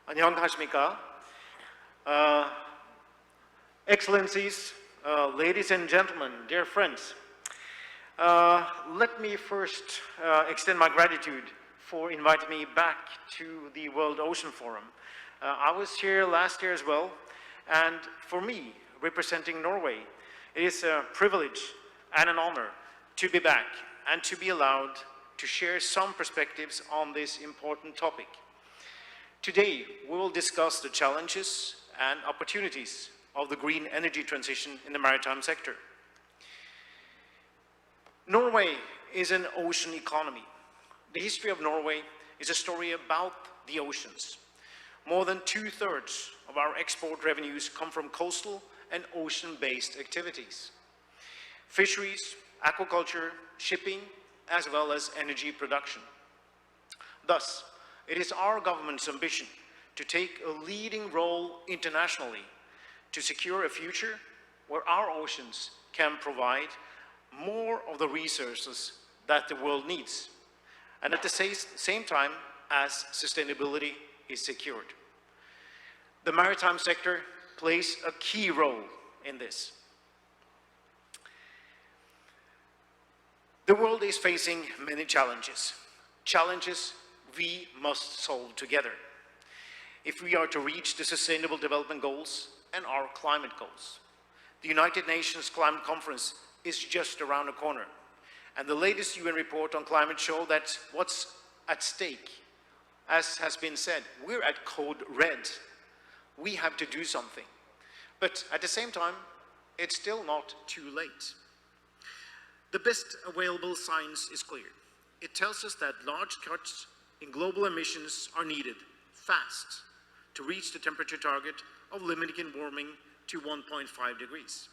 안녕하십니까? Excellencies, ladies and gentlemen, dear friends, let me first extend my gratitude for inviting me back to the World Ocean Forum. I was here last year as well, and for me, representing Norway, it is a privilege and an honor to be back and to be allowed to share some perspectives on this important topic. Today, we will discuss the challenges and opportunities of the green energy transition in the maritime sector. Norway is an ocean economy. The history of Norway is a story about the oceans. More than 2/3 of our export revenues come from coastal and ocean-based activities. Fisheries, aquaculture, shipping, as well as energy production. Thus, it is our government's ambition to take a leading role internationally to secure a future where our oceans can provide more of the resources that the world needs, and at the same time as sustainability is secured. The maritime sector plays a key role in this. The world is facing many challenges we must solve together if we are to reach the Sustainable Development Goals and our climate goals. The United Nations Climate Conference is just around the corner, and the latest UN report on climate shows that what's at stake, as has been said, we're at code red. We have to do something. But at the same time, it's still not too late. The best available science is clear. It tells us that large cuts in global emissions are needed fast to reach the temperature target of limiting warming to 1.5 degrees.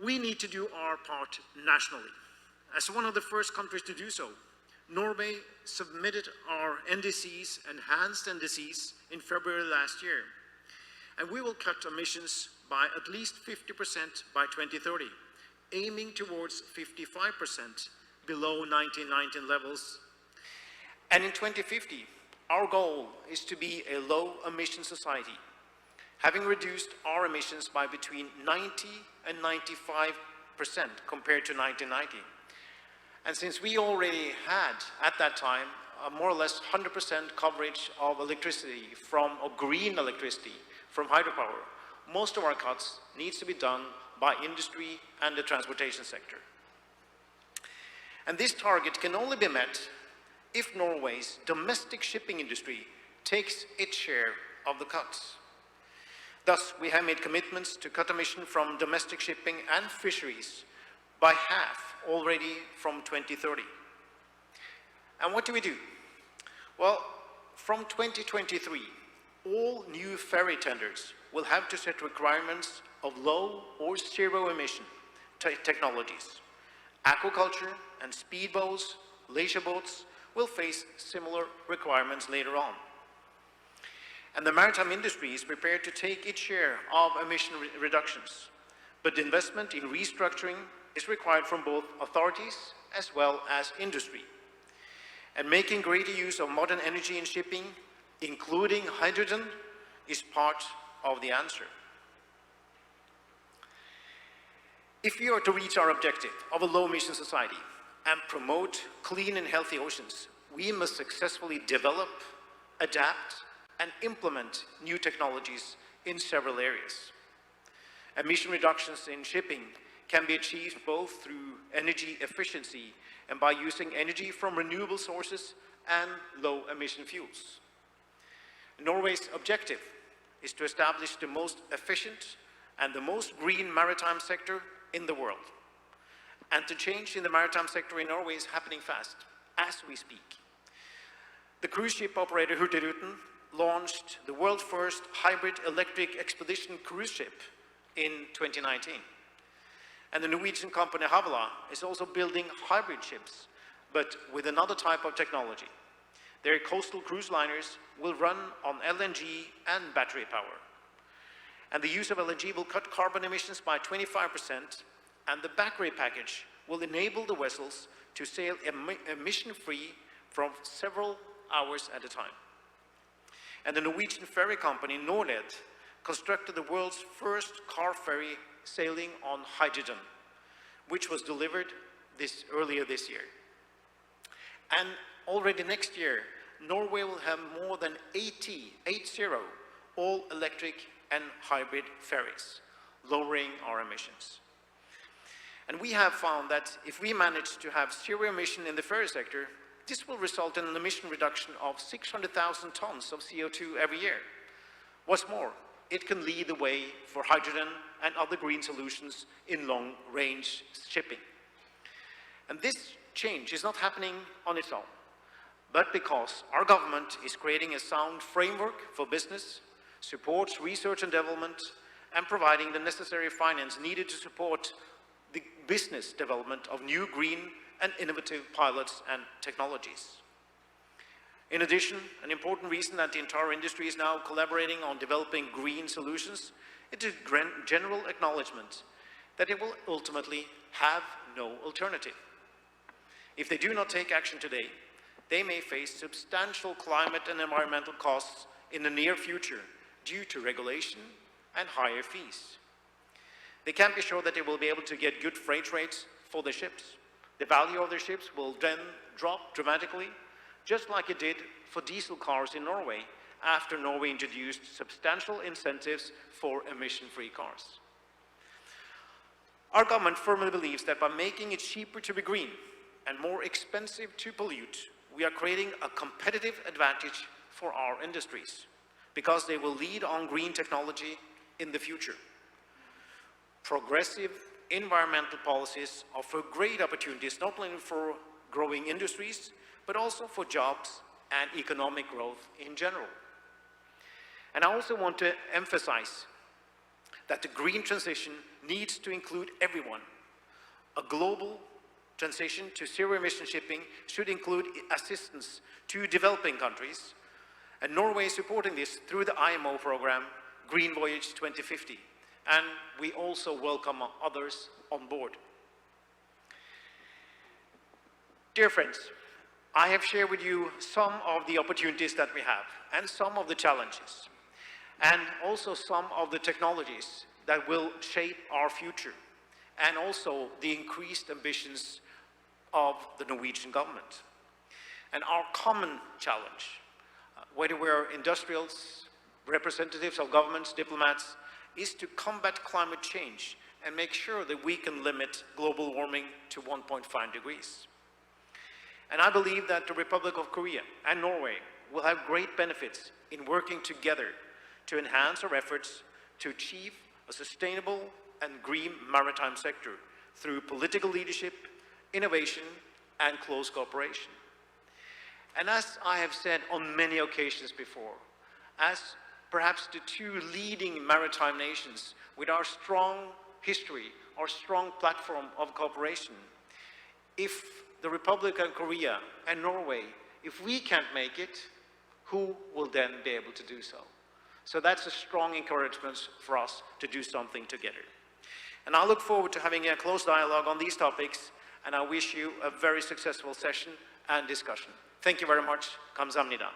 We need to do our part nationally. As one of the first countries to do so, Norway submitted our NDCs, enhanced NDCs, in February last year. And we will cut emissions by at least 50% by 2030, aiming towards 55% below 1990 levels. And in 2050, our goal is to be a low-emission society, having reduced our emissions by between 90 and 95% compared to 1990. And since we already had, at that time, a more or less 100% coverage of electricity or green electricity from hydropower, most of our cuts needs to be done by industry and the transportation sector. And this target can only be met if Norway's domestic shipping industry takes its share of the cuts. Thus, we have made commitments to cut emissions from domestic shipping and fisheries by half already from 2030. And what do we do? Well, from 2023, all new ferry tenders will have to set requirements of low or zero emission technologies. Aquaculture and speedboats, leisure boats will face similar requirements later on. And the maritime industry is prepared to take its share of emission reductions, but investment in restructuring is required from both authorities as well as industry. And making greater use of modern energy in shipping, including hydrogen, is part of the answer. If we are to reach our objective of a low-emission society and promote clean and healthy oceans, we must successfully develop, adapt, and implement new technologies in several areas. Emission reductions in shipping can be achieved both through energy efficiency and by using energy from renewable sources and low-emission fuels. Norway's objective is to establish the most efficient and the most green maritime sector in the world. And the change in the maritime sector in Norway is happening fast, as we speak. The cruise ship operator Hurtigruten launched the world's first hybrid electric expedition cruise ship in 2019. And the Norwegian company Havila is also building hybrid ships, but with another type of technology. Their coastal cruise liners will run on LNG and battery power. And the use of LNG will cut carbon emissions by 25%, and the battery package will enable the vessels to sail emission-free from several hours at a time. And the Norwegian ferry company, Norled, constructed the world's first car ferry sailing on hydrogen, which was delivered earlier this year. And already next year, Norway will have more than 80 all-electric and hybrid ferries, lowering our emissions. And we have found that if we manage to have zero emission in the ferry sector, this will result in an emission reduction of 600,000 tons of CO2 every year. What's more, it can lead the way for hydrogen and other green solutions in long-range shipping. And this change is not happening on its own, but because our government is creating a sound framework for business, supports research and development, and providing the necessary finance needed to support the business development of new green and innovative pilots and technologies. In addition, an important reason that the entire industry is now collaborating on developing green solutions is a general acknowledgement that it will ultimately have no alternative. If they do not take action today, they may face substantial climate and environmental costs in the near future due to regulation and higher fees. They can't be sure that they will be able to get good freight rates for their ships. The value of their ships will then drop dramatically, just like it did for diesel cars in Norway after Norway introduced substantial incentives for emission-free cars. Our government firmly believes that by making it cheaper to be green and more expensive to pollute, we are creating a competitive advantage for our industries, because they will lead on green technology in the future. Progressive environmental policies offer great opportunities not only for growing industries, but also for jobs and economic growth in general. And I also want to emphasize that the green transition needs to include everyone. A global transition to zero-emission shipping should include assistance to developing countries, and Norway is supporting this through the IMO program, Green Voyage 2050, and we also welcome others on board. Dear friends, I have shared with you some of the opportunities that we have, and some of the challenges, and also some of the technologies that will shape our future, and also the increased ambitions of the Norwegian government. And our common challenge, whether we're industrials, representatives of governments, diplomats, is to combat climate change and make sure that we can limit global warming to 1.5 degrees. And I believe that the Republic of Korea and Norway will have great benefits in working together to enhance our efforts to achieve a sustainable and green maritime sector through political leadership, innovation, and close cooperation. And as I have said on many occasions before, as perhaps the two leading maritime nations with our strong history, our strong platform of cooperation, if the Republic of Korea and Norway, if we can't make it, who will then be able to do so? So that's a strong encouragement for us to do something together. And I look forward to having a close dialogue on these topics, and I wish you a very successful session and discussion. Thank you very much. Kamsahamnida.